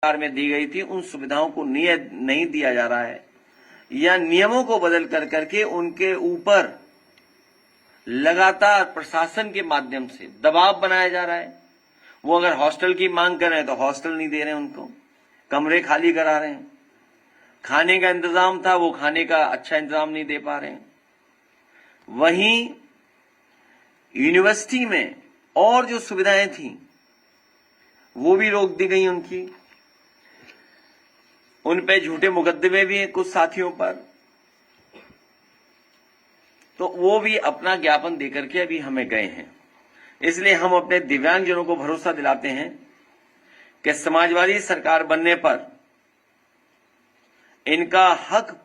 में दी गई थी उन सुविधाओं को नहीं दिया जा रहा है, या नियमों को बदल कर करके उनके ऊपर लगातार प्रशासन के माध्यम से दबाव बनाया जा रहा है। वो अगर हॉस्टल की मांग कर रहे हैं तो हॉस्टल नहीं दे रहे हैं, उनको कमरे खाली करा रहे हैं। खाने का इंतजाम था, वो खाने का अच्छा इंतजाम नहीं दे पा रहे हैं। वहीं यूनिवर्सिटी में और जो सुविधाएं थी वो भी रोक दी गई उनकी। उन पे झूठे मुकदमे भी हैं कुछ साथियों पर, तो वो भी अपना ज्ञापन देकर के अभी हमें गए हैं। इसलिए हम अपने दिव्यांगजनों को भरोसा दिलाते हैं कि समाजवादी सरकार बनने पर इनका हक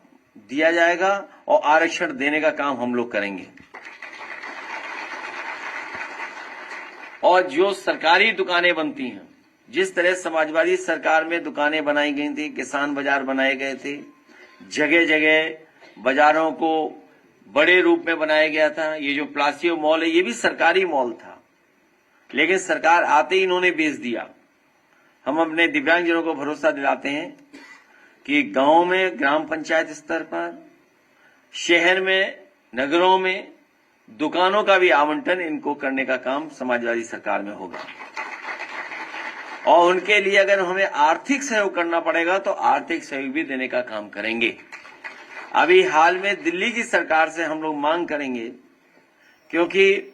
दिया जाएगा और आरक्षण देने का काम हम लोग करेंगे। और जो सरकारी दुकानें बनती हैं, जिस तरह समाजवादी सरकार में दुकानें बनाई गई थी, किसान बाजार बनाए गए थे, जगह जगह बाजारों को बड़े रूप में बनाया गया था। ये जो प्लासियो मॉल है ये भी सरकारी मॉल था, लेकिन सरकार आते ही इन्होंने बेच दिया। हम अपने दिव्यांगजनों को भरोसा दिलाते हैं कि गांव में, ग्राम पंचायत स्तर पर, शहर में, नगरों में दुकानों का भी आवंटन इनको करने का काम समाजवादी सरकार में होगा। और उनके लिए अगर हमें आर्थिक सहयोग करना पड़ेगा तो आर्थिक सहयोग भी देने का काम करेंगे। अभी हाल में दिल्ली की सरकार से हम लोग मांग करेंगे, क्योंकि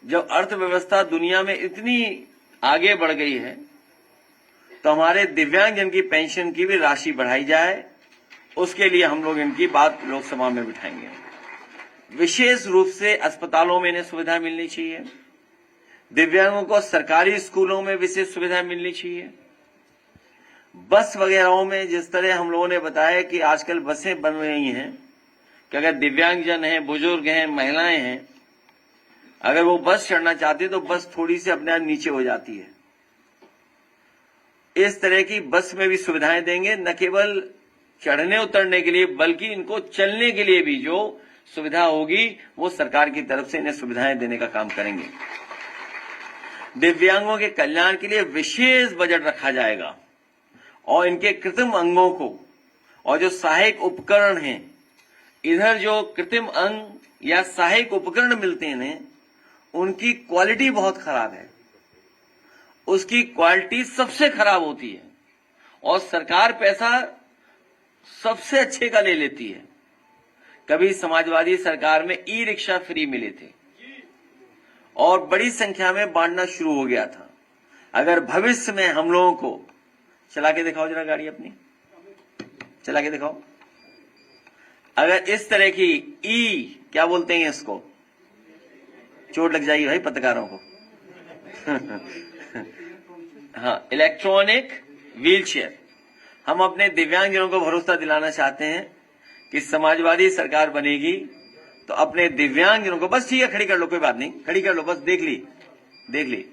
जब अर्थव्यवस्था दुनिया में इतनी आगे बढ़ गई है तो हमारे दिव्यांगजन की पेंशन की भी राशि बढ़ाई जाए। उसके लिए हम लोग इनकी बात लोकसभा में बिठाएंगे। विशेष रूप से अस्पतालों में इन्हें सुविधा मिलनी चाहिए। दिव्यांगों को सरकारी स्कूलों में विशेष सुविधा मिलनी चाहिए। बस वगैरह में जिस तरह हम लोगों ने बताया कि आजकल बसें बन रही हैं कि अगर दिव्यांगजन हैं, बुजुर्ग हैं, महिलाएं हैं, अगर वो बस चढ़ना चाहते हैं तो बस थोड़ी सी अपने आप नीचे हो जाती है। इस तरह की बस में भी सुविधाएं देंगे, न केवल चढ़ने उतरने के लिए बल्कि इनको चलने के लिए भी जो सुविधा होगी वो सरकार की तरफ से इन्हें सुविधाएं देने का काम करेंगे। दिव्यांगों के कल्याण के लिए विशेष बजट रखा जाएगा और इनके कृत्रिम अंगों को और जो सहायक उपकरण हैं, इधर जो कृत्रिम अंग या सहायक उपकरण मिलते हैं उनकी क्वालिटी बहुत खराब है। उसकी क्वालिटी सबसे खराब होती है और सरकार पैसा सबसे अच्छे का ले लेती है। कभी समाजवादी सरकार में ई रिक्शा फ्री मिले थे और बड़ी संख्या में बांटना शुरू हो गया था। अगर भविष्य में हम लोगों को, चला के दिखाओ जरा गाड़ी अपनी, चला के दिखाओ, अगर इस तरह की क्या बोलते हैं इसको, चोट लग जाएगी भाई पत्रकारों को हाँ, इलेक्ट्रॉनिक व्हीलचेयर, हम अपने दिव्यांगजनों को भरोसा दिलाना चाहते हैं कि समाजवादी सरकार बनेगी तो अपने दिव्यांगजनों को, बस ठीक है खड़ी कर लो, कोई बात नहीं, खड़ी कर लो, बस देख ली,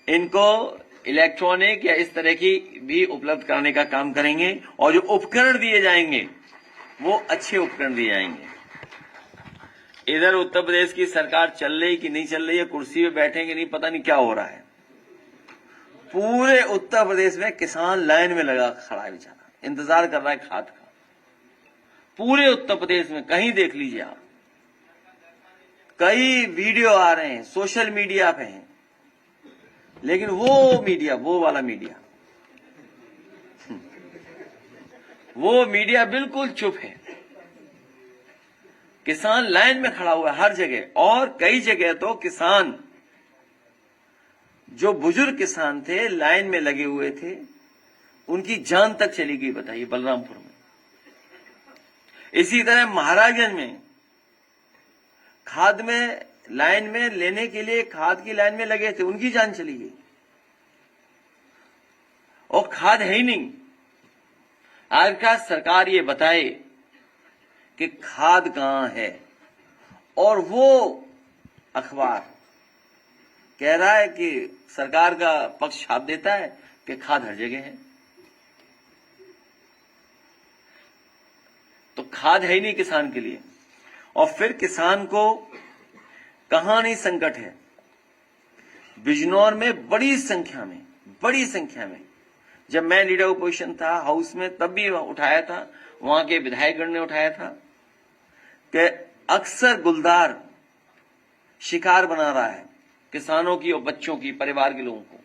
इनको इलेक्ट्रॉनिक या इस तरह की भी उपलब्ध कराने का काम करेंगे। और जो उपकरण दिए जाएंगे वो अच्छे उपकरण दिए जाएंगे। इधर उत्तर प्रदेश की सरकार चल रही कि नहीं चल रही है, कुर्सी पे बैठेंगे नहीं, पता नहीं क्या हो रहा है। पूरे उत्तर प्रदेश में किसान लाइन में लगा खड़ा है, बेचारा इंतजार कर रहा है खाद का। पूरे उत्तर प्रदेश में कहीं देख लीजिए आप, कई वीडियो आ रहे हैं, सोशल मीडिया पे हैं, लेकिन वो वाला मीडिया वो मीडिया बिल्कुल चुप है। किसान लाइन में खड़ा हुआ है हर जगह, और कई जगह तो किसान, जो बुजुर्ग किसान थे लाइन में लगे हुए थे, उनकी जान तक चली गई, बताइए, बलरामपुर में। इसी तरह महाराजगंज में खाद में लाइन में लेने के लिए, खाद की लाइन में लगे थे, उनकी जान चली गई। और खाद है ही नहीं। आज का सरकार ये बताए कि खाद कहां है, और वो अखबार कह रहा है कि सरकार का पक्ष छाप देता है कि खाद हर जगह है। तो खाद है ही नहीं किसान के लिए। और फिर किसान को कहां नहीं संकट है। बिजनौर में बड़ी संख्या में जब मैं लीडर ऑपोजिशन था हाउस में तब भी उठाया था, वहां के विधायकगण ने उठाया था कि अक्सर गुलदार शिकार बना रहा है किसानों की और बच्चों की, परिवार के लोगों को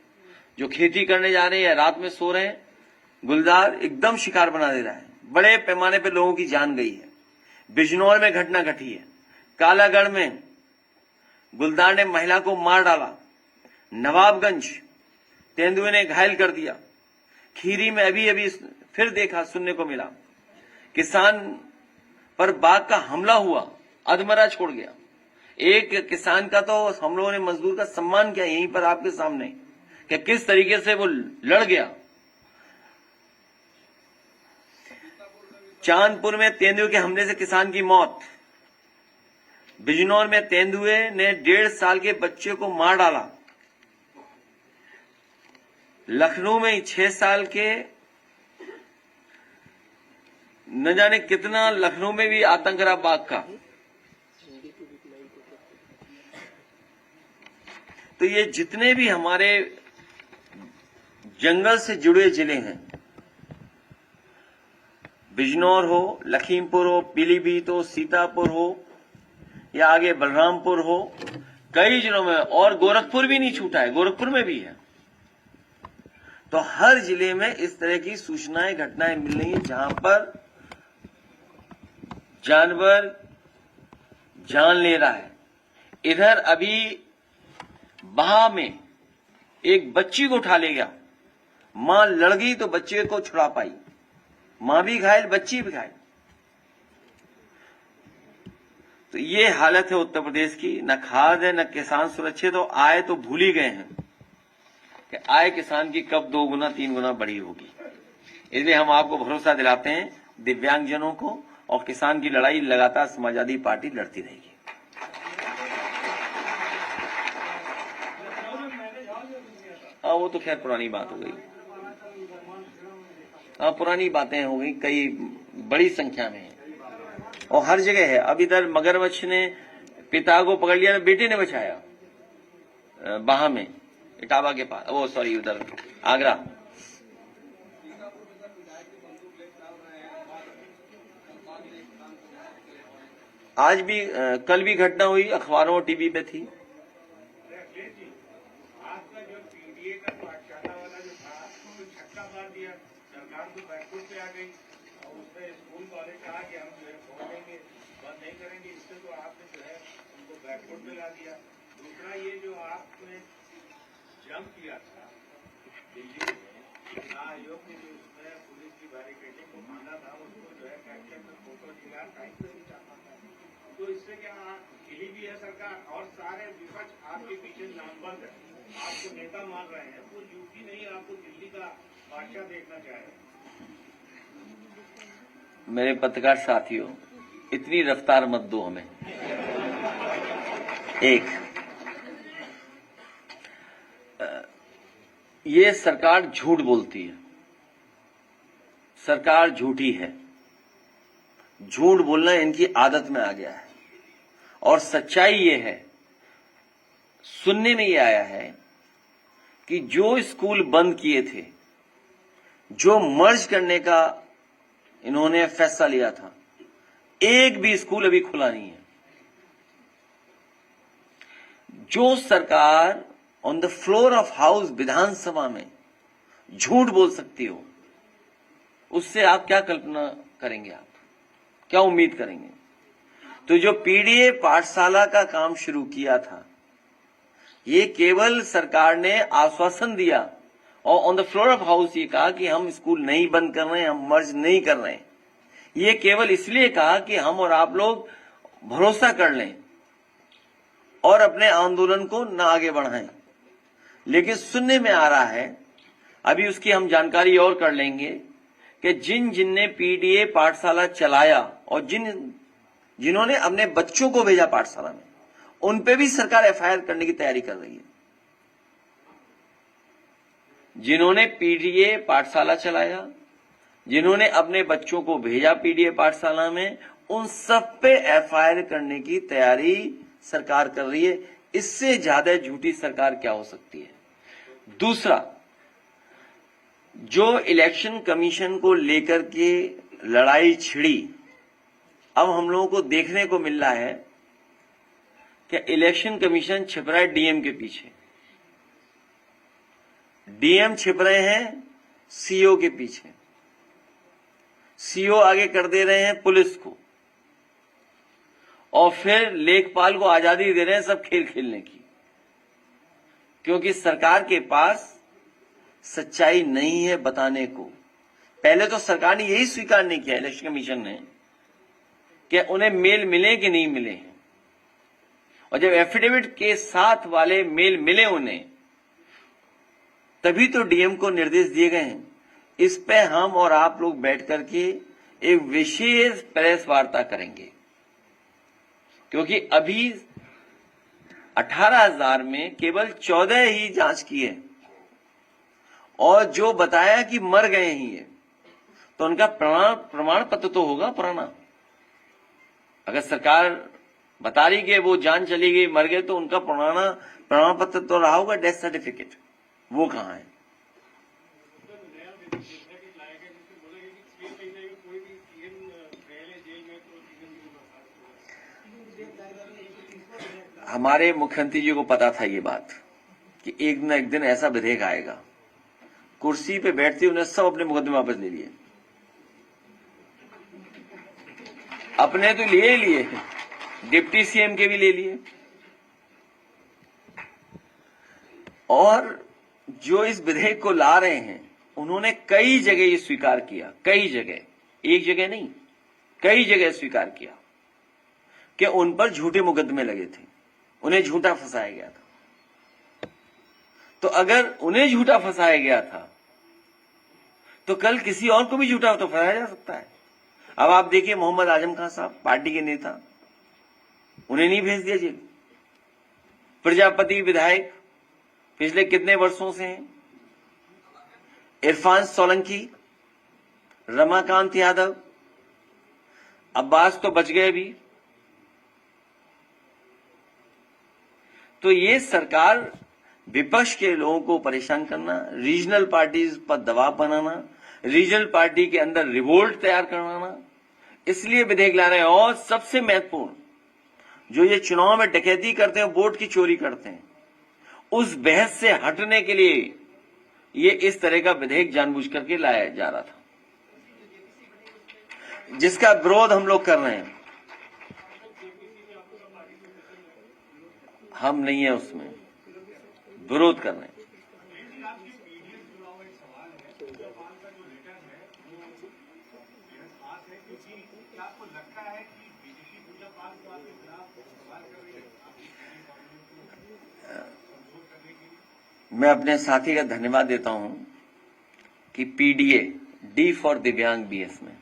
जो खेती करने जा रहे हैं या रात में सो रहे हैं, गुलदार एकदम शिकार बना दे रहा है। बड़े पैमाने पर लोगों की जान गई है। बिजनौर में घटना घटी है, कालागढ़ में गुलदार ने महिला को मार डाला, नवाबगंज तेंदुए ने घायल कर दिया, खीरी में अभी अभी फिर देखा सुनने को मिला किसान पर बाघ का हमला हुआ, अधमरा छोड़ गया। एक किसान का तो हम लोगों ने मजदूर का सम्मान किया यहीं पर आपके सामने कि किस तरीके से वो लड़ गया। चांदपुर में तेंदुए के हमले से किसान की मौत, बिजनौर में तेंदुए ने 1.5 साल के बच्चे को मार डाला, लखनऊ में 6 साल के, न जाने कितना लखनऊ में भी आतंक रहा बाघ का। तो ये जितने भी हमारे जंगल से जुड़े जिले हैं, बिजनौर हो, लखीमपुर हो, पीलीभीत हो, सीतापुर हो या आगे बलरामपुर हो, कई जिलों में, और गोरखपुर भी नहीं छूटा है, गोरखपुर में भी है। तो हर जिले में इस तरह की सूचनाएं, घटनाएं मिल रही हैं जहां पर जानवर जान ले रहा है। इधर अभी बहा में एक बच्ची को उठा ले गया, मां लड़ गई तो बच्चे को छुड़ा पाई, मां भी घायल, बच्ची भी घायल। तो ये हालत है उत्तर प्रदेश की, न खाद है न किसान सुरक्षित हो। आय तो भूल ही गए हैं कि आय किसान की कब 2 गुना 3 गुना बढ़ी होगी। इसलिए हम आपको भरोसा दिलाते हैं, दिव्यांगजनों को, और किसान की लड़ाई लगातार समाजवादी पार्टी लड़ती रहेगी। वो तो खैर पुरानी बात हो गई, पुरानी बातें हो गई, कई बड़ी संख्या में है और हर जगह है। अब इधर मगरमच्छ ने पिता को पकड़ लिया, बेटे ने बचाया बहा में, इटावा के पास, वो सॉरी उधर आगरा। आज भी कल भी घटना हुई, अखबारों और टीवी पे थी। दूसरा ये जो आपने जंप किया था दिल्ली में, आयोग ने जो उसमें पुलिस की बैरिकेडिंग को माना था, उसको जो है कैप्चर में फोटो दिया, टाइम पे भी चाहता था। तो इससे क्या हिली भी है सरकार और सारे विपक्ष आपके पीछे नामबंद है, आपको नेता मान रहे हैं, वो यूपी नहीं आपको दिल्ली का बादशाह देखना चाह रहे हैं। मेरे पत्रकार साथियों, इतनी रफ्तार मत दो हमें। एक, ये सरकार झूठ बोलती है, सरकार झूठी है, झूठ बोलना इनकी आदत में आ गया है। और सच्चाई ये है, सुनने में ये आया है कि जो स्कूल बंद किए थे, जो मर्ज करने का इन्होंने फैसला लिया था, एक भी स्कूल अभी खुला नहीं है। जो सरकार on the floor of house विधानसभा में झूठ बोल सकती हो, उससे आप क्या कल्पना करेंगे, आप क्या उम्मीद करेंगे? तो जो पीडीए पाठशाला का काम शुरू किया था, ये केवल सरकार ने आश्वासन दिया और on the floor of house ये कहा कि हम स्कूल नहीं बंद कर रहे हैं, हम मर्ज नहीं कर रहे हैं। ये केवल इसलिए कहा कि हम और आप लोग भरोसा कर लें और अपने आंदोलन को न आगे बढ़ाएं। लेकिन सुनने में आ रहा है, अभी उसकी हम जानकारी और कर लेंगे, कि जिनने पीडीए पाठशाला चलाया और जिन्होंने अपने बच्चों को भेजा पाठशाला में, उन पे भी सरकार एफआईआर करने की तैयारी कर रही है। जिन्होंने पीडीए पाठशाला चलाया, जिन्होंने अपने बच्चों को भेजा पीडीए पाठशाला में, उन सब पे एफआईआर करने की तैयारी सरकार कर रही है। इससे ज्यादा झूठी सरकार क्या हो सकती है? दूसरा, जो इलेक्शन कमीशन को लेकर के लड़ाई छिड़ी, अब हम लोगों को देखने को मिल रहा है कि इलेक्शन कमीशन छिप रहा है डीएम के पीछे, डीएम छिप रहे हैं सीओ के पीछे, सीओ आगे कर दे रहे हैं पुलिस को, और फिर लेखपाल को आजादी दे रहे हैं सब खेल खेलने की, क्योंकि सरकार के पास सच्चाई नहीं है बताने को। पहले तो सरकार ने यही स्वीकार नहीं किया, इलेक्शन कमीशन ने, कि उन्हें मेल मिले कि नहीं मिले हैं, और जब एफिडेविट के साथ वाले मेल मिले उन्हें, तभी तो डीएम को निर्देश दिए गए हैं। इस पे हम और आप लोग बैठ करके एक विशेष प्रेस वार्ता करेंगे, क्योंकि अभी 18,000 में केवल 14 ही जांच की है, और जो बताया कि मर गए ही है, तो उनका प्रमाण पत्र तो होगा पुराना। अगर सरकार बता रही कि वो जान चली गई, मर गए, तो उनका प्रमाण पत्र तो रहा होगा, डेथ सर्टिफिकेट, वो कहां है? हमारे मुख्यमंत्री जी को पता था ये बात कि एक न एक दिन ऐसा विधेयक आएगा। कुर्सी पे बैठते उन्हें सब अपने मुकदमे वापस ले लिए, अपने तो लिए, डिप्टी सीएम के भी ले लिए, और जो इस विधेयक को ला रहे हैं उन्होंने कई जगह ये स्वीकार किया, कई जगह, एक जगह नहीं, कई जगह स्वीकार किया कि उन पर झूठे मुकदमे लगे थे, उन्हें झूठा फंसाया गया था। तो अगर उन्हें झूठा फंसाया गया था, तो कल किसी और को भी झूठा तो फंसाया जा सकता है। अब आप देखिए मोहम्मद आजम खान साहब, पार्टी के नेता, उन्हें नहीं भेज दिया जेल। प्रजापति विधायक पिछले कितने वर्षों से हैं, इरफान सोलंकी, रमाकांत यादव, अब्बास तो बच गए भी। तो ये सरकार विपक्ष के लोगों को परेशान करना, रीजनल पार्टीज पर दबाव बनाना, रीजनल पार्टी के अंदर रिवोल्ट तैयार करवाना, इसलिए विधेयक ला रहे हैं। और सबसे महत्वपूर्ण, जो ये चुनाव में डकैती करते हैं, वोट की चोरी करते हैं, उस बहस से हटने के लिए ये इस तरह का विधेयक जानबूझ करके लाया जा रहा था, जिसका विरोध हम लोग कर रहे हैं। हम नहीं है उसमें, विरोध कर रहे हैं। मैं अपने साथी का धन्यवाद देता हूं कि पीडीए, डी फॉर दिव्यांग बीएस में,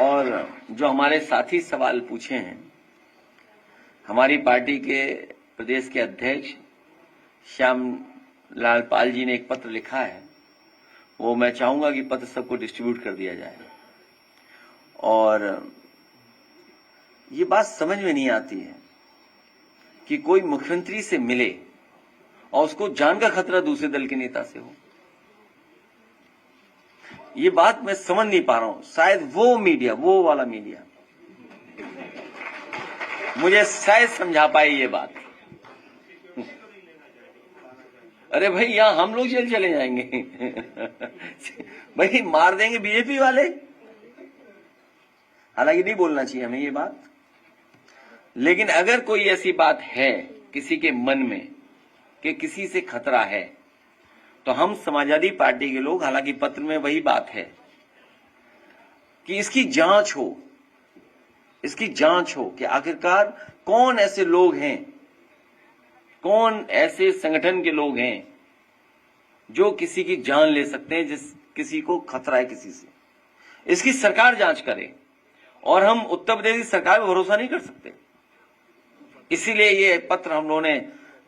और जो हमारे साथी सवाल पूछे हैं, हमारी पार्टी के प्रदेश के अध्यक्ष श्याम लाल पाल जी ने एक पत्र लिखा है, वो मैं चाहूंगा कि पत्र सबको डिस्ट्रीब्यूट कर दिया जाए। और ये बात समझ में नहीं आती है कि कोई मुख्यमंत्री से मिले और उसको जान का खतरा दूसरे दल के नेता से हो। ये बात मैं समझ नहीं पा रहा हूं। शायद वो मीडिया, वो वाला मीडिया मुझे शायद समझा पाए ये बात। अरे भाई, यहां हम लोग जेल चले जाएंगे भाई, मार देंगे बीजेपी वाले। हालांकि नहीं बोलना चाहिए हमें ये बात, लेकिन अगर कोई ऐसी बात है किसी के मन में कि किसी से खतरा है, तो हम समाजवादी पार्टी के लोग, हालांकि पत्र में वही बात है कि इसकी जांच हो, इसकी जांच हो कि आखिरकार कौन ऐसे लोग हैं, कौन ऐसे संगठन के लोग हैं जो किसी की जान ले सकते हैं, जिस किसी को खतरा है किसी से। इसकी सरकार जांच करे, और हम उत्तर प्रदेश की सरकार पर भरोसा नहीं कर सकते। इसीलिए ये पत्र हम लोगों ने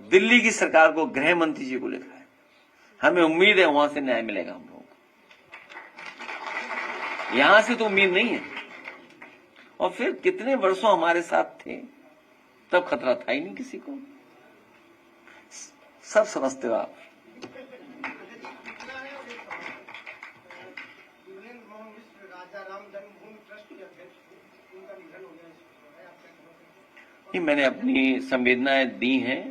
दिल्ली की सरकार को, गृह मंत्री जी को लिखा है। हमें उम्मीद है वहां से न्याय मिलेगा हम लोगों को, यहां से तो उम्मीद नहीं है। और फिर कितने वर्षों हमारे साथ थे, तब खतरा था ही नहीं किसी को। सब समझते हो आप। नहीं, मैंने अपनी संवेदनाएं दी हैं,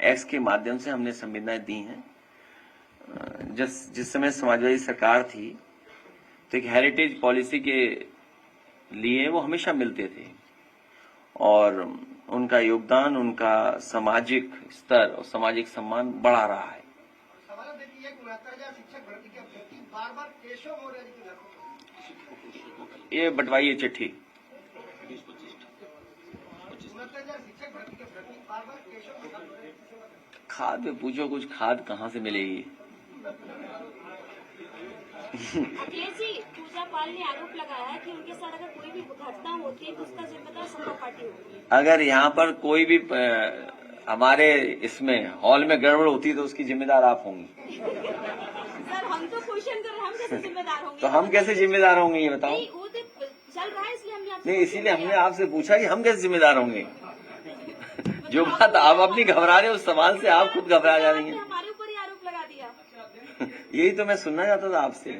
एक्स के माध्यम से हमने संवेदनाएं दी हैं। जिस समय समाजवादी सरकार थी तो एक हेरिटेज पॉलिसी के लिए वो हमेशा मिलते थे और उनका योगदान, उनका सामाजिक स्तर और सामाजिक सम्मान बढ़ा रहा है। सवाल देखिए 69,000 शिक्षक भर्ती के अभ्यर्थी बार-बार केशव मौर्य जी के घर को ये बंटवाइए चिट्ठी। 69,000 शिक्षक भर्ती के अभ्यर्थी बार-बार केशव मौर्य जी से खाद में पूछो, कुछ खाद कहाँ से मिलेगी? अखिलेश जी, पूजा पाल ने आरोप लगाया कि उनके साथ अगर कोई भी घटना होती है तो उसका जिम्मेदार सपा पार्टी होगी। अगर यहाँ पर कोई भी हमारे इसमें हॉल में गड़बड़ होती है तो उसकी जिम्मेदार आप होंगी। सर, हम तो क्वेश्चन कर रहे हैं, हम कैसे जिम्मेदार होंगे? तो हम कैसे जिम्मेदार होंगे ये बताओ? नहीं, वो तो चल रहा है इसलिए हमने आपसे नहीं, इसीलिए हमने आपसे पूछा कि हम कैसे जिम्मेदार होंगे। जो बात आप अपनी घबरा रहे हो उस सवाल से आप खुद घबरा जा रही हैं। हमारे ऊपर ही आरोप लगा दिया। यही तो मैं सुनना चाहता था आपसे।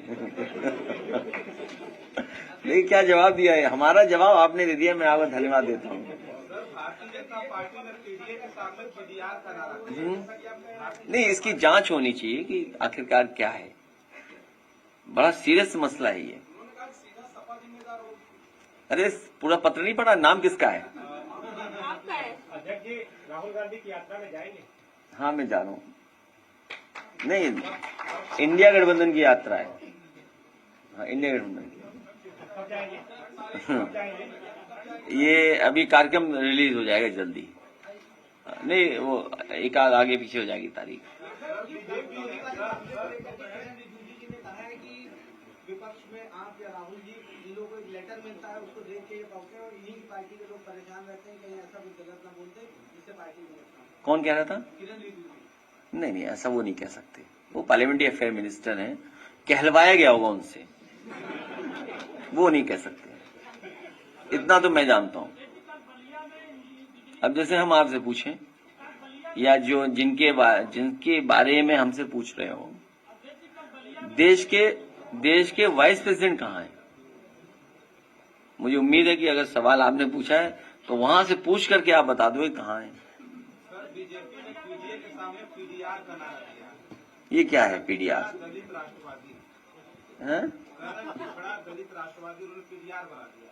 लेकिन क्या जवाब दिया है? हमारा जवाब आपने दे दिया, मैं आपको धन्यवाद देता हूँ। सर, भारतीय जनता पार्टी ने पीडीए के सामने पीडीआर करा रखा है। नहीं, इसकी जांच होनी चाहिए कि आखिरकार क्या है। बड़ा सीरियस मसला है ये। अरे पूरा पत्र नहीं पढ़ा? नाम किसका है? आपका है। अध्यक्ष जी, राहुल गांधी की यात्रा में जाएंगे? हाँ, मैं जा रहा हूँ। नहीं, इंडिया गठबंधन की यात्रा है। हाँ, इंडिया गठबंधन की। कब जाएंगे? कब जाएंगे? ये अभी कार्यक्रम रिलीज हो जाएगा जल्दी। नहीं, वो एक आध आगे पीछे हो जाएगी तारीख। विपक्ष में आप या राहुल जी, इन लोगों को एक लेटर मिलता है, उसको देख के ये कहते हैं और इन्हीं की पार्टी के लोग परेशान रहते हैं कहीं ऐसा कुछ गलत ना बोलते जिससे पार्टी को नुकसान। कौन कह रहा था? किरण रिजिजू। नहीं, ऐसा वो नहीं कह सकते। वो पार्लियामेंट्री अफेयर मिनिस्टर हैं, कहलवाया गया होगा उनसे, वो नहीं कह सकते। इतना तो मैं जानता हूं। अब जैसे हम आपसे पूछें या जो जिनके बारे में हमसे पूछ रहे हो, देश के वाइस प्रेसिडेंट कहाँ है? मुझे उम्मीद है कि अगर सवाल आपने पूछा है तो वहां से पूछ करके आप बता दो कहाँ है। सर, बीजेपी ने पीडीए के सामने पीडीआर का नारा दिया। ये क्या है पीडीआर? दलित राष्ट्रवादी है? बड़ा दलित राष्ट्रवादी, उन्होंने पीडीआर बना दिया।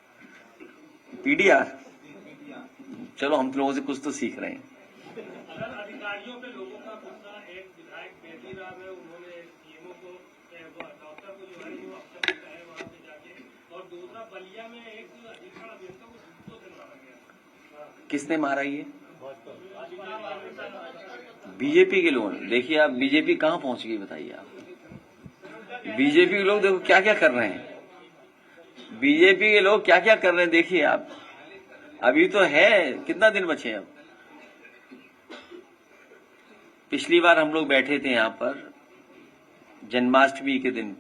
पीडीआर? चलो, हम लोगों से कुछ तो सीख रहे हैं। सर, अधिकारियों पे लोगों का गुस्सा, एक विधायक बेटी राव है, उन्होंने सीएमओ को, डॉक्टर को जो है वो अफसर है वहां पे जाके, और दूसरा बलिया में एक अधीक्षण अभियंता को जूतों से मारा गया। किसने मारा ये? बीजेपी के लोग। देखिए आप, बीजेपी कहाँ पहुंच गई बताइए आप। बीजेपी के लोग देखो क्या क्या कर रहे हैं। बीजेपी के लोग क्या क्या कर रहे हैं देखिए आप। अभी तो है, कितना दिन बचे हैं अब? पिछली बार हम लोग बैठे थे यहाँ पर जन्माष्टमी के दिन,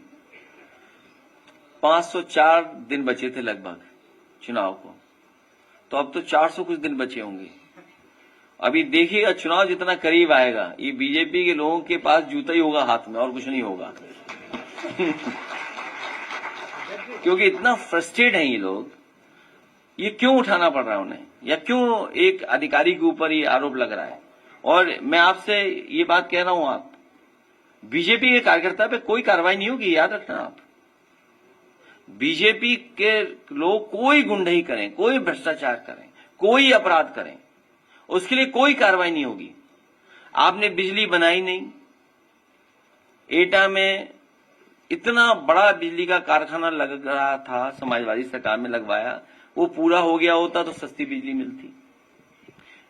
504 दिन बचे थे लगभग चुनाव को, तो अब तो 400 कुछ दिन बचे होंगे। अभी देखिएगा चुनाव जितना करीब आएगा, ये बीजेपी के लोगों के पास जूता ही होगा हाथ में और कुछ नहीं होगा। क्योंकि इतना फ्रस्ट्रेट हैं ये लोग। ये क्यों उठाना पड़ रहा है उन्हें, या क्यों एक अधिकारी के ऊपर ये आरोप लग रहा है? और मैं आपसे ये बात कह रहा हूं, आप बीजेपी के कार्यकर्ता पे कोई कार्रवाई नहीं होगी, याद रखना आप। बीजेपी के लोग कोई गुंडई करें, कोई भ्रष्टाचार करें, कोई अपराध करें, उसके लिए कोई कार्रवाई नहीं होगी। आपने बिजली बनाई नहीं, एटा में इतना बड़ा बिजली का कारखाना लग रहा था, समाजवादी सरकार में लगवाया, वो पूरा हो गया होता तो सस्ती बिजली मिलती।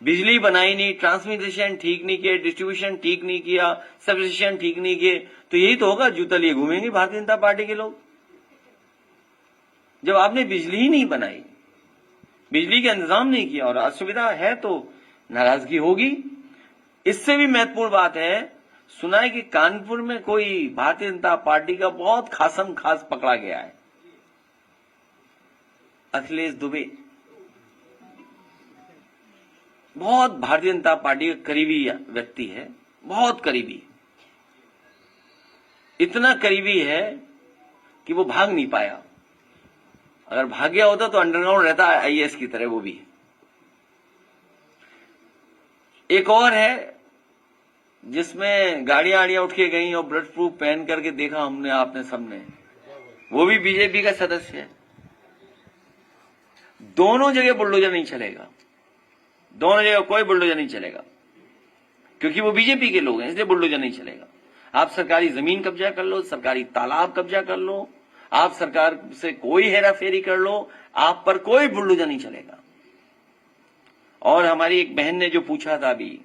बिजली बनाई नहीं, ट्रांसमिशन ठीक नहीं किया, डिस्ट्रीब्यूशन ठीक नहीं किया, सबस्टेशन ठीक नहीं किए, तो यही तो होगा, जूता लिए घूमेंगे भारतीय जनता पार्टी के लोग। जब आपने बिजली ही नहीं बनाई, बिजली का इंतजाम नहीं किया और असुविधा है तो नाराजगी होगी। इससे भी महत्वपूर्ण बात है, सुना है कि कानपुर में कोई भारतीय जनता पार्टी का बहुत खासम खास पकड़ा गया है, अखिलेश दुबे। बहुत भारतीय जनता पार्टी का करीबी व्यक्ति है, बहुत करीबी, इतना करीबी है कि वो भाग नहीं पाया। अगर भाग गया होता तो अंडरग्राउंड रहता आईएएस की तरह वो भी। एक और है जिसमें गाड़ियां उठ के गई और ब्लड प्रूफ पहन करके देखा हमने, आपने सबने, वो भी बीजेपी का सदस्य है। दोनों जगह बुलडोजर नहीं चलेगा, दोनों जगह कोई बुलडोजर नहीं चलेगा, क्योंकि वो बीजेपी के लोग हैं, इसलिए बुलडोजर नहीं चलेगा। आप सरकारी जमीन कब्जा कर लो, सरकारी तालाब कब्जा कर लो, आप सरकार से कोई हेराफेरी कर लो, आप पर कोई बुलडोजर नहीं चलेगा। और हमारी एक बहन ने जो पूछा था अभी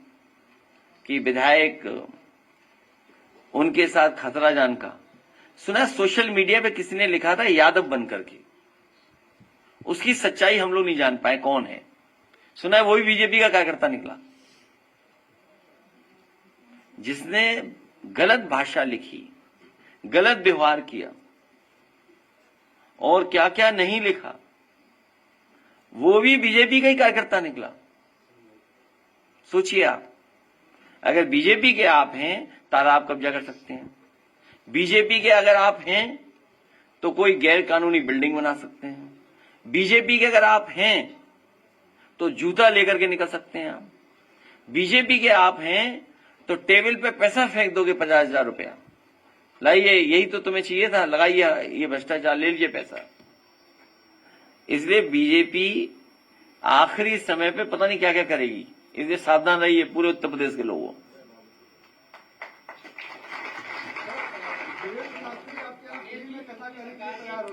कि विधायक उनके साथ खतरा जान का, सुना सोशल मीडिया पे किसी ने लिखा था यादव बन करके, उसकी सच्चाई हम लोग नहीं जान पाए कौन है। सुना है वो भी बीजेपी का कार्यकर्ता निकला, जिसने गलत भाषा लिखी, गलत व्यवहार किया और क्या क्या नहीं लिखा, वो भी बीजेपी का ही कार्यकर्ता निकला। सोचिए आप, अगर बीजेपी के आप हैं तालाब कब्जा कर सकते हैं, बीजेपी के अगर आप हैं तो कोई गैर कानूनी बिल्डिंग बना सकते हैं, बीजेपी के अगर आप हैं तो जूता लेकर के निकल सकते हैं, आप बीजेपी के आप हैं तो टेबल पे पैसा फेंक दोगे 50,000 रुपया, लाइए यही तो तुम्हें चाहिए था, लगाइए ये भ्रष्टाचार, ले लीजिए पैसा। इसलिए बीजेपी आखिरी समय पे पता नहीं क्या क्या करेगी, इसलिए सावधान रहिए पूरे उत्तर प्रदेश के लोगों।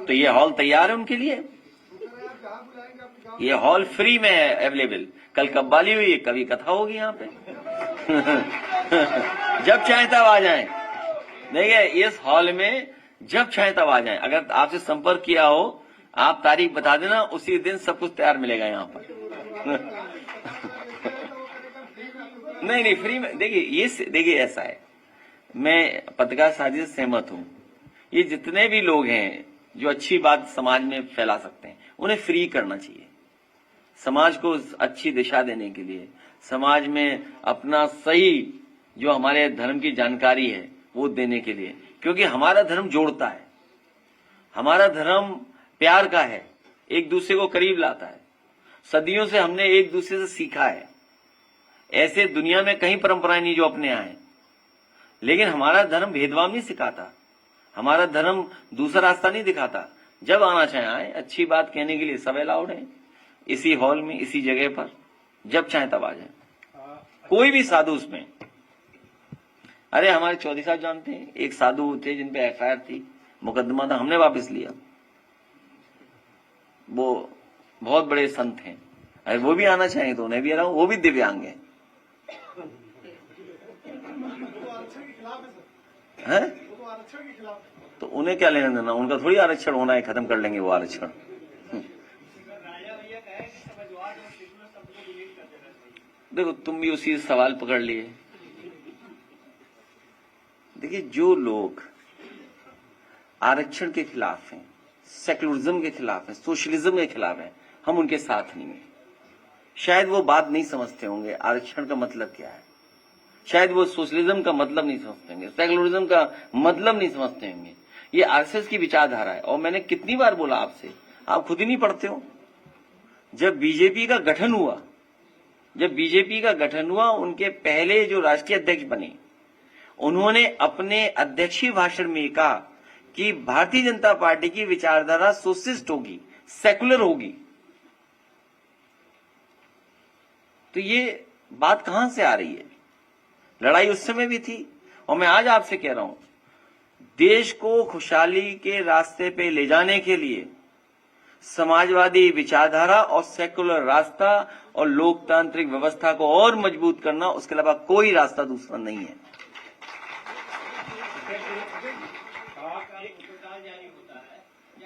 तो ये हॉल तैयार है उनके लिए, ये हॉल फ्री में है अवेलेबल। कल कव्वाली हुई, कभी कथा होगी यहाँ पे जब चाहे तब आ जाएं। देखिए इस हॉल में जब चाहे तब आ जाएं। अगर आपसे संपर्क किया हो, आप तारीख बता देना, उसी दिन सब कुछ तैयार मिलेगा यहाँ पर नहीं फ्री में। देखिए ऐसा है, मैं पत्रकार साथी से सहमत हूं, ये जितने भी लोग हैं जो अच्छी बात समाज में फैला सकते हैं उन्हें फ्री करना चाहिए, समाज को अच्छी दिशा देने के लिए, समाज में अपना सही जो हमारे धर्म की जानकारी है वो देने के लिए, क्योंकि हमारा धर्म जोड़ता है, हमारा धर्म प्यार का है, एक दूसरे को करीब लाता है। सदियों से हमने एक दूसरे से सीखा है, ऐसे दुनिया में कहीं परंपराएं नहीं जो अपने यहाँ है। लेकिन हमारा धर्म भेदभाव नहीं सिखाता, हमारा धर्म दूसरा रास्ता नहीं दिखाता। जब आना चाहे आए, अच्छी बात कहने के लिए सब अलाउड है, इसी हॉल में, इसी जगह पर, जब चाहे तब आ जाए, कोई भी साधु उसमें। अरे हमारे चौधरी साहब जानते हैं, एक साधु थे जिन पे एफआईआर थी, मुकदमा था, हमने वापस लिया। वो बहुत बड़े संत हैं, अरे वो भी आना चाहेंगे तो उन्हें भी अलाउ, वो भी दिव्यांग हैं। तो उन्हें क्या लेना देना, उनका थोड़ी आरक्षण होना है, खत्म कर लेंगे वो आरक्षण। देखो तुम भी उसी सवाल पकड़ लिए। देखिए जो लोग आरक्षण के खिलाफ हैं, सेकुलरिज्म के खिलाफ हैं, सोशलिज्म के खिलाफ हैं, हम उनके साथ नहीं हैं। शायद वो बात नहीं समझते होंगे आरक्षण का मतलब क्या है, शायद वो सोशलिज्म का मतलब नहीं समझते होंगे, सेकुलरिज्म का मतलब नहीं समझते होंगे। ये आरएसएस की विचारधारा है। और मैंने कितनी बार बोला आपसे, आप खुद ही नहीं पढ़ते हो। जब बीजेपी का गठन हुआ, उनके पहले जो राष्ट्रीय अध्यक्ष बने, उन्होंने अपने अध्यक्षीय भाषण में कहा कि भारतीय जनता पार्टी की विचारधारा सोशलिस्ट होगी, सेकुलर होगी। तो ये बात कहां से आ रही है? लड़ाई उस समय भी थी और मैं आज आपसे कह रहा हूं, देश को खुशहाली के रास्ते पे ले जाने के लिए समाजवादी विचारधारा और सेकुलर रास्ता और लोकतांत्रिक व्यवस्था को और मजबूत करना, उसके अलावा कोई रास्ता दूसरा नहीं है।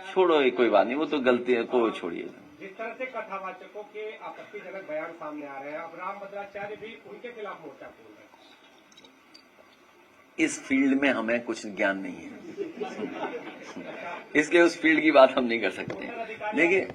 छोड़ो, ये कोई बात नहीं, वो तो गलती है, को छोड़िए। जिस तरह से कथावाचकों के आपत्तिजनक बयान सामने आ रहे हैं, अब रामभद्राचार्य भी उनके खिलाफ मोर्चा खोल रहे हैं। इस फील्ड में हमें कुछ ज्ञान नहीं है इसलिए उस फील्ड की बात हम नहीं कर सकते। देखिए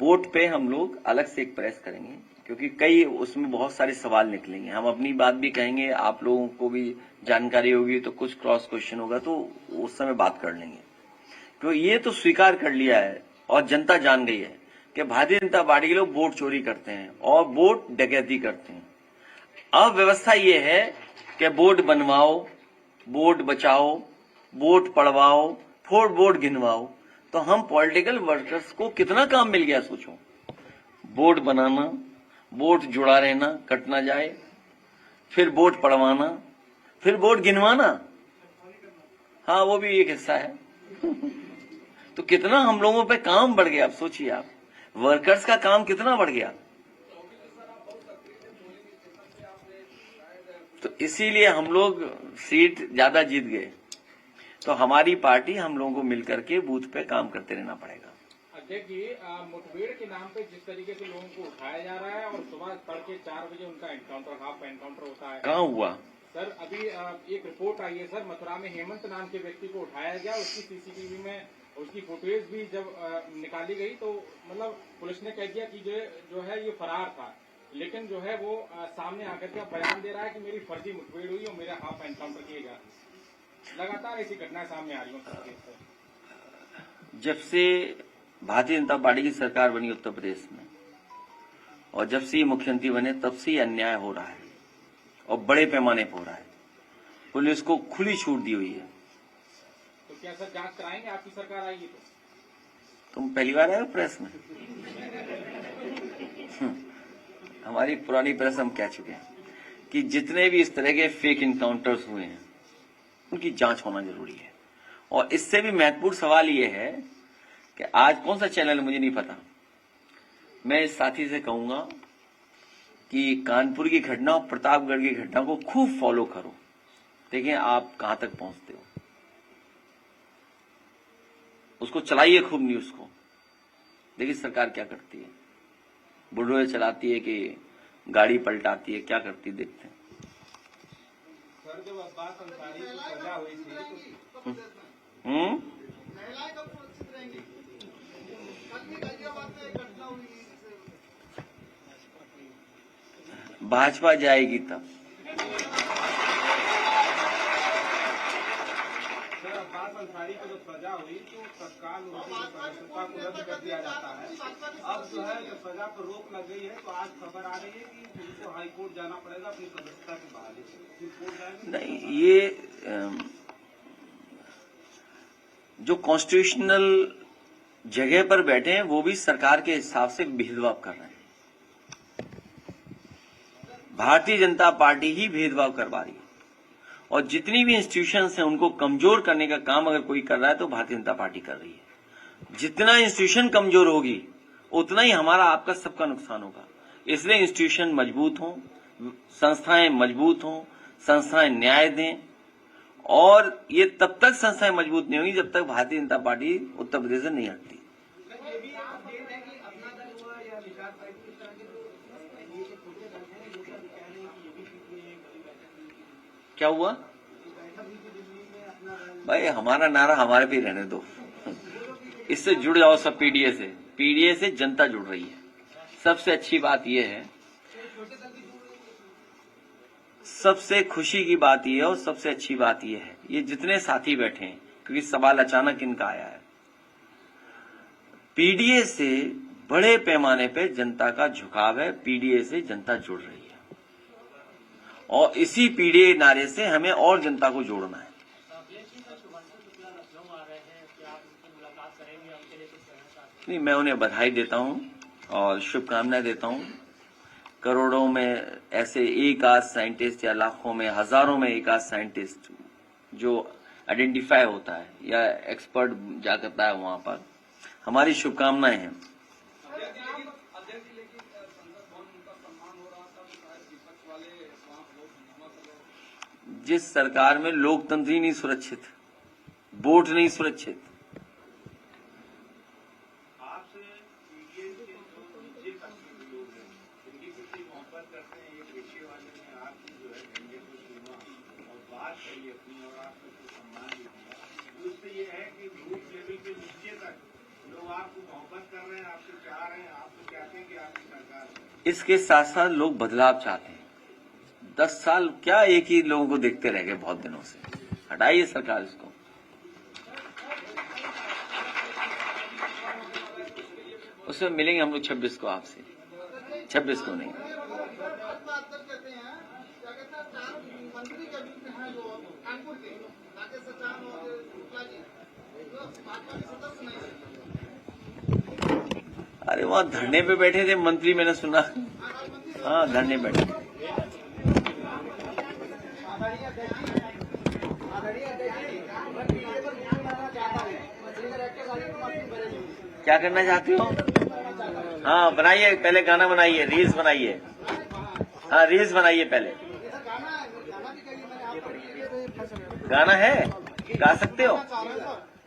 वोट पे हम लोग अलग से एक प्रेस करेंगे क्योंकि कई उसमें बहुत सारे सवाल निकलेंगे। हम अपनी बात भी कहेंगे, आप लोगों को भी जानकारी होगी, तो कुछ क्रॉस क्वेश्चन होगा तो उस समय बात कर लेंगे। तो ये तो स्वीकार कर लिया है और जनता जान गई है कि भारतीय जनता पार्टी के लोग वोट चोरी करते हैं और वोट डकैती करते हैं। अब व्यवस्था ये है कि वोट बनवाओ, वोट बचाओ, वोट पड़वाओ, फोड़ वोट गिनवाओ। तो हम पॉलिटिकल वर्कर्स को कितना काम मिल गया सोचो। वोट बनाना, वोट जुड़ा रहना, कट ना जाए, फिर वोट पड़वाना, फिर वोट गिनवाना। हाँ, वो भी एक हिस्सा है। तो कितना हम लोगों पे काम बढ़ गया। आप सोचिए, आप वर्कर्स का काम कितना बढ़ गया। तो इसीलिए हम लोग सीट ज्यादा जीत गए। तो हमारी पार्टी, हम लोगों को मिलकर के बूथ पे काम करते रहना पड़ेगा। अध्यक्ष जी, मुठभेड़ के नाम पे जिस तरीके से लोगों को उठाया जा रहा है और सुबह तड़के 4 बजे उनका एनकाउंटर, हाफ एनकाउंटर होता है। कहाँ हुआ सर? अभी एक रिपोर्ट आई है सर, मथुरा में हेमंत नाम के व्यक्ति को उठाया गया, उसकी सीसीटीवी में उसकी फुटेज भी जब निकाली गई तो मतलब पुलिस ने कह दिया कि जो है ये फरार था, लेकिन जो है वो सामने आकर के बयान दे रहा है कि मेरी फर्जी मुठभेड़ हुई और मेरा हाफ एनकाउंटर किए गया। लगातार ऐसी घटनाएं सामने आ रही हैं। जब से भारतीय जनता पार्टी की सरकार बनी उत्तर प्रदेश में और जब से ये मुख्यमंत्री बने, तब से ये अन्याय हो रहा है और बड़े पैमाने पर हो रहा है। पुलिस को खुली छूट दी हुई है। तो क्या सर जांच कराएंगे? आपकी सरकार आएगी तो? तुम पहली बार आए हो प्रेस में? हमारी पुरानी प्रेस हम कह चुके हैं कि जितने भी इस तरह के फेक इनकाउंटर्स हुए हैं उनकी जांच होना जरूरी है। और इससे भी महत्वपूर्ण सवाल ये है कि आज कौन सा चैनल है मुझे नहीं पता, मैं इस साथी से कहूंगा कि कानपुर की घटना और प्रतापगढ़ की घटना को खूब फॉलो करो, देखें आप कहां तक पहुंचते हो। उसको चलाइए खूब न्यूज को, देखिए सरकार क्या करती है। बुलडोजर चलाती है कि गाड़ी पलटाती है, क्या करती है देखते हैं। सर, जब अब्बास अंसारी को सजा हुई थी तो महिलाएं कब सुरक्षित रहेंगी? कल भी गाजियाबाद में एक घटना हुई। भाजपा जाएगी तब। सर, अब्बास अंसारी को जब सजा हुई तो तत्काल उनकी सदस्यता को रद्द कर दिया जाता है। अब जो है जब सजा पर रोक लग गई है तो आज खबर आ रही है कि उनको हाईकोर्ट जाना पड़ेगा अपनी सदस्यता के बहाली से। कोर्ट जाएंगे? नहीं, ये जो कॉन्स्टिट्यूशनल जगह पर बैठे हैं वो भी सरकार के हिसाब से भेदभाव कर रहे हैं। भारतीय जनता पार्टी ही भेदभाव करवा रही है और जितनी भी इंस्टीट्यूशंस हैं उनको कमजोर करने का काम अगर कोई कर रहा है तो भारतीय जनता पार्टी कर रही है। जितना इंस्टीट्यूशन कमजोर होगी उतना ही हमारा, आपका, सबका नुकसान होगा। इसलिए इंस्टीट्यूशन मजबूत हों, संस्थाएं मजबूत हों, संस्थाएं न्याय दें। और ये तब तक संस्थाएं मजबूत नहीं होंगी जब तक भारतीय जनता पार्टी उत्तर प्रदेश से नहीं हटती। ये भी आप देख रहे हैं कि अपना दल हुआ या निषाद पार्टी की तरह के ये छोटे दल हैं जो सब कह रहे हैं कि योगी जी की एक बड़ी बैठक हुई थी। क्या हुआ बैठक हुई थी दिल्ली में, अपना दल। भाई? हमारा नारा हमारे पे रहने दो, इससे जुड़ जाओ सब। पीडीए से, पीडीए से जनता जुड़ रही है। सबसे अच्छी बात यह है, सबसे खुशी की बात यह है और सबसे अच्छी बात यह है, ये जितने साथी बैठे हैं, क्योंकि सवाल अचानक इनका आया है, पीडीए से बड़े पैमाने पे जनता का झुकाव है। पीडीए से जनता जुड़ रही है और इसी पीडीए नारे से हमें और जनता को जोड़ना है। नहीं, मैं उन्हें बधाई देता हूं और शुभकामनाएं देता हूं। करोड़ों में ऐसे एक आध साइंटिस्ट या लाखों में, हजारों में एक आध साइंटिस्ट जो आइडेंटिफाई होता है या एक्सपर्ट जा करता है वहां पर, हमारी शुभकामनाएं हैं। जिस सरकार में लोकतंत्र ही नहीं सुरक्षित, वोट नहीं सुरक्षित, आपसे पीडीए के जो नीचे तक के लोग हैं उनकी कितनी मोहब्बत करते हैं, ये पेशे वाले ने आपकी जो है झंडे को छूना और बात कही अपनी और आपको सम्मान भी दिया। तो उससे ये है कि बूथ लेवल के नीचे तक लोग आपसे मोहब्बत कर रहे हैं, आपसे चाह रहे हैं, आपसे चाहते हैं कि आपकी सरकार बने। इसके साथ साथ लोग बदलाव चाहते हैं। 10 साल क्या एक ही लोगों को देखते रह गए बहुत दिनों से। हटाइए सरकार इसको। उसमें मिलेंगे हम लोग 26 को आपसे, 26 को नहीं। मंत्री के बीच में है जो कानपुर के राकेश सचान और शुक्ला जी भाजपा के सदस्य नहीं। अरे वहाँ धरने पे बैठे थे मंत्री, मैंने सुना। हाँ, धरने बैठे। क्या करना चाहते हो? हाँ, बनाइए, पहले गाना बनाइए, रील्स बनाइए। हाँ, रील्स बनाइए पहले। गाना है, गा सकते हो?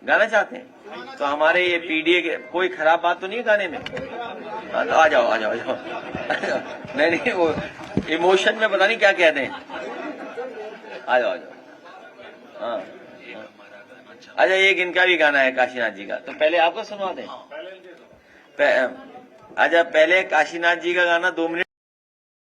गाना चाहते हैं तो हमारे ये पीडीए के कोई खराब बात तो नहीं है गाने में? हाँ, तो आ जाओ आ जाओ आ जाओ। नहीं, वो इमोशन में पता नहीं क्या कहते हैं। आ जाओ आ जाओ। हाँ, अच्छा, एक इनका भी गाना है काशीनाथ जी का, तो पहले आपको सुनवा दें। अच्छा, पहले काशीनाथ जी का गाना 2 मिनट